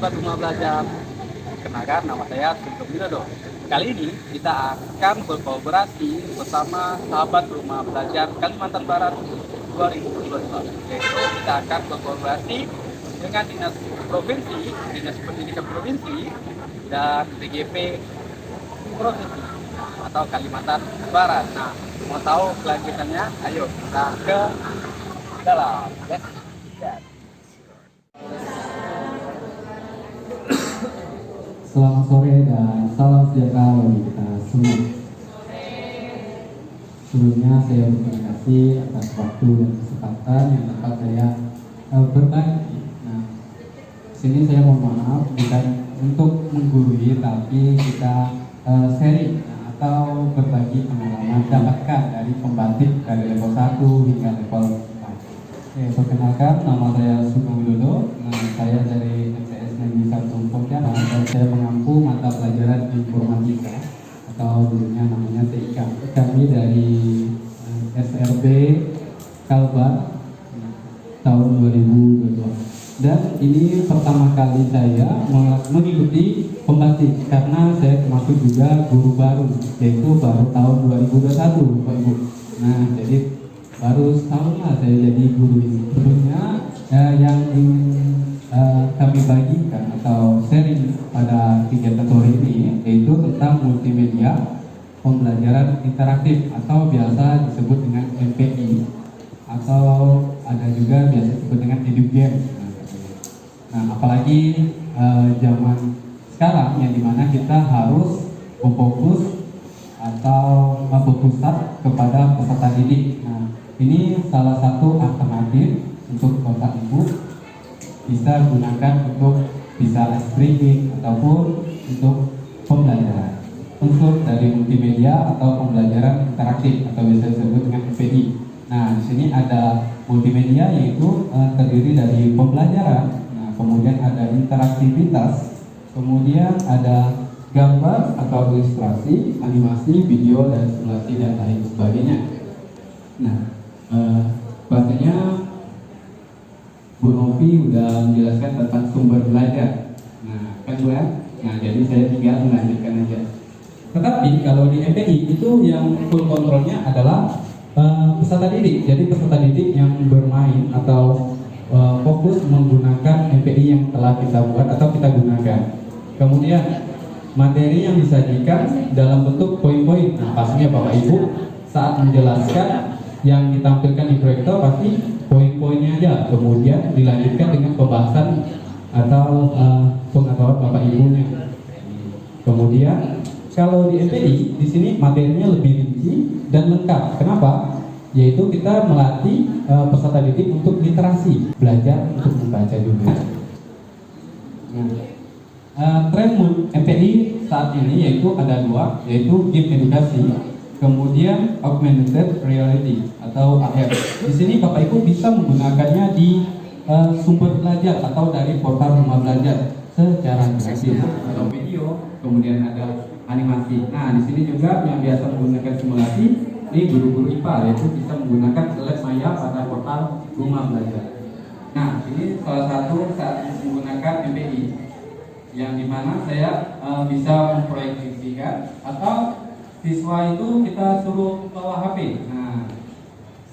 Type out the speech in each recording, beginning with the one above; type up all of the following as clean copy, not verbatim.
sahabat rumah belajar, kenalkan nama saya Sugeng Widodo. Kali ini kita akan berkolaborasi bersama sahabat rumah belajar Kalimantan Barat 2022. Yaitu kita akan berkolaborasi dengan Dinas Provinsi, Dinas Pendidikan Provinsi, dan DGP Provinsi atau Kalimantan Barat. Nah, mau tahu kelanjutannya? Ayo kita ke dalam. Let's get. Selamat sore dan salam sejahtera bagi kita semua. Sebelumnya saya berterima kasih atas waktu dan kesempatan yang dapat saya berbagi. Nah, sini saya mohon maaf bukan untuk menggurui, tapi kita sharing atau berbagi pengalaman dapatkan dari pembatik dari level 1 hingga level 4. Oke, perkenalkan, nama saya Sugeng Widodo. Saya dari MTS Negeri 1 Pontianak dan saya mengampu mata pelajaran informatika atau dulunya namanya TIK. Kami dari SRB Kalbar tahun 2022. Dan ini pertama kali saya mengikuti pembatik karena saya termasuk juga guru baru, yaitu baru tahun 2021, Bapak Ibu. Nah, jadi baru setahun lah saya jadi guru ini. Sebelumnya yang ingin kami bagikan atau sharing pada kegiatan sore ini yaitu tentang multimedia pembelajaran interaktif atau biasa disebut dengan MPI atau ada juga biasa disebut dengan EduGame. Nah, apalagi zaman sekarang yang dimana kita harus berfokus atau berpusat kepada peserta didik. Nah, ini salah satu alternatif untuk Bapak Ibu bisa gunakan untuk bisa streaming ataupun untuk pembelajaran. Unsur dari multimedia atau pembelajaran interaktif atau bisa disebut dengan MPI. Nah, di sini ada multimedia yaitu terdiri dari pembelajaran. Nah, kemudian ada interaktivitas, kemudian ada gambar atau ilustrasi, animasi, video, dan simulasi dan lain sebagainya. Nah, bahasanya Bu Novi udah menjelaskan tentang sumber belajar. Nah, kan Bu ya? Nah, jadi saya tinggal melanjutkan aja. Tetapi kalau di MPI itu yang full kontrolnya adalah peserta didik. Jadi peserta didik yang bermain atau fokus menggunakan MPI yang telah kita buat atau kita gunakan. Kemudian materi yang disajikan dalam bentuk poin-poin. Nah, pastinya Bapak Ibu saat menjelaskan yang ditampilkan di proyektor pasti poin-poinnya aja, kemudian dilanjutkan dengan pembahasan atau pengetahuan Bapak Ibunya. Kemudian kalau di MPI di sini materinya lebih rinci dan lengkap. Kenapa? Yaitu kita melatih peserta didik untuk literasi, belajar untuk membaca juga. Tren MPI saat ini yaitu ada dua, yaitu game edukasi, kemudian augmented reality atau AR. Di sini Bapak Ibu bisa menggunakannya di sumber belajar atau dari portal rumah belajar secara gratis atau video, kemudian ada animasi. Nah, di sini juga yang biasa menggunakan simulasi ini guru-guru IPA yaitu bisa menggunakan lab maya pada portal rumah belajar. Nah, ini salah satu saat menggunakan MPI yang dimana saya bisa memproyeksikan atau siswa itu kita suruh bawa HP. Nah,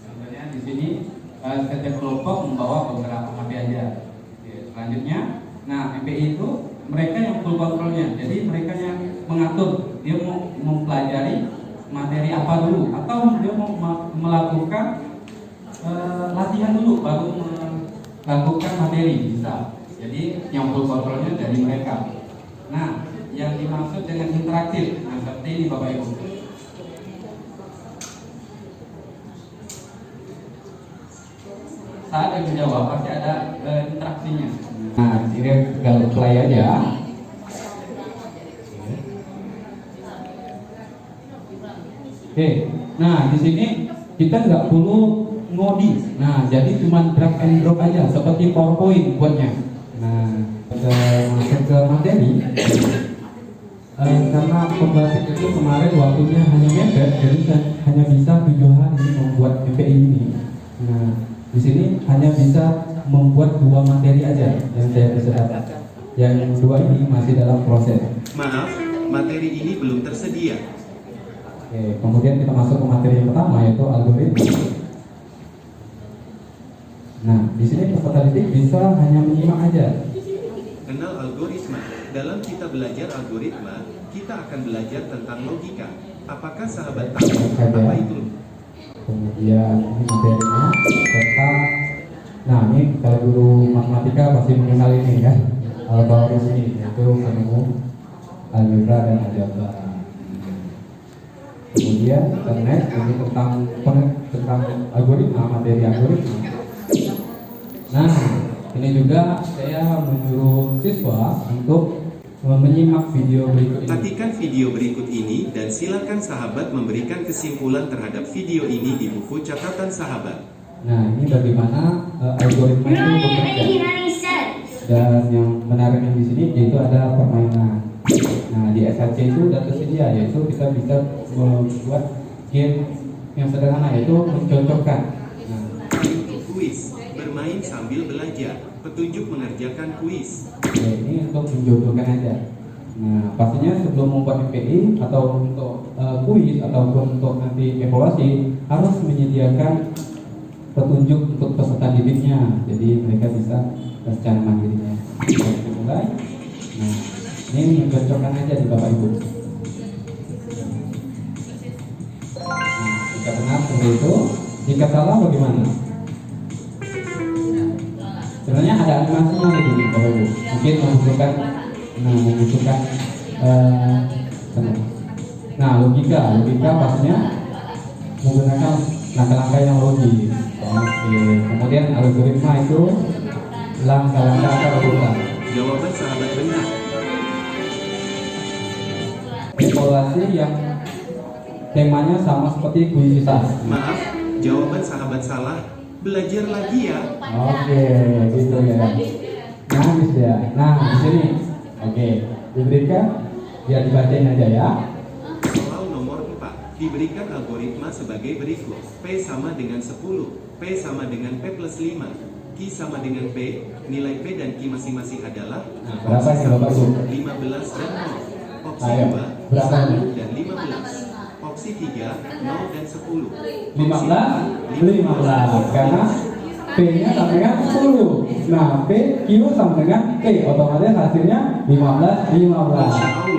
contohnya di sini setiap kelompok membawa beberapa HP aja. Selanjutnya, nah MPI itu mereka yang full kontrolnya. Jadi mereka yang mengatur dia mau mempelajari materi apa dulu atau dia mau melakukan latihan dulu baru melakukan materi bisa. Jadi yang full kontrolnya dari mereka. Nah, yang dimaksud dengan interaktif, nah seperti ini Bapak Ibu. Saat yang menjawab pasti ada interaksinya. Nah, ini tinggal play aja. Oke, nah di sini kita nggak perlu ngoding. Nah, jadi cuma drag and drop aja seperti PowerPoint buatnya. Nah, masuk ke materi. Karena pembatik itu kemarin waktunya hanya mepet, jadi saya hanya bisa 7 hari membuat MPI ini. Nah, di sini hanya bisa membuat 2 materi aja yang saya bisa dapat. yang dua ini masih dalam proses. Maaf, materi ini belum tersedia. Oke, kemudian kita masuk ke materi yang pertama yaitu algoritma. Nah, di sini peserta didik bisa hanya menyimak aja. Kenal algoritma. Dalam kita belajar algoritma, kita akan belajar tentang logika. Apakah sahabat tahu apa itu? Kemudian ini materinya tentang, nah ini kalau guru matematika pasti mengenal ini ya, algoritma ini yaitu penemu algebra dan algebra. Kemudian next ini tentang algoritma, materi algoritma. Nah, ini juga saya menyuruh siswa untuk menyimak video berikut ini. Perhatikan video berikut ini dan silakan sahabat memberikan kesimpulan terhadap video ini di buku catatan sahabat. Nah, ini bagaimana algoritma itu bekerja. Dan yang menariknya di sini yaitu ada permainan. Nah, di SHC itu sudah tersedia, yaitu kita bisa membuat game yang sederhana yaitu mencocokkan. Nah, Kuis, bermain sambil belajar, petunjuk mengerjakan kuis. ya ini untuk menjodohkan aja. Nah, pastinya sebelum membuat MPI atau untuk kuis ataupun untuk nanti evaluasi harus menyediakan petunjuk untuk peserta didiknya. Jadi mereka bisa secara mandirinya. Kita mulai. Nah, ini mencocokkan aja di Bapak Ibu. Nah, jika benar seperti itu, jika salah bagaimana? Sebenarnya ada animasinya nih di Bapak Ibu. Mungkin membutuhkan nah logika pastinya menggunakan langkah-langkah yang logis. Oke. Kemudian algoritma itu langkah-langkah berulang. Jawaban sahabat benar. Evaluasi yang temanya sama seperti kuisitas. Maaf, jawaban sahabat salah. Belajar lagi ya. Oke, gitu ya. Nah, bisa ya. Nah, di sini. Oke, diberikan biar dibacain aja ya. Soal nomor 4. Diberikan algoritma sebagai berikut. P sama dengan 10. P sama dengan P plus 5. Q sama dengan P. Nilai P dan Q masing-masing adalah Nah, berapa nih Bapak Ibu? 15 dan 0. Opsi Ayo, 2, berapa 1 nih? dan 15. Opsi 3, 0 dan 10. 15 karena P-nya sama dengan 10. Nah, P, Q sama dengan P, otomatis hasilnya 15.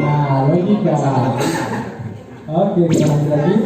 Nah, logika. Oke, kita lanjut lagi.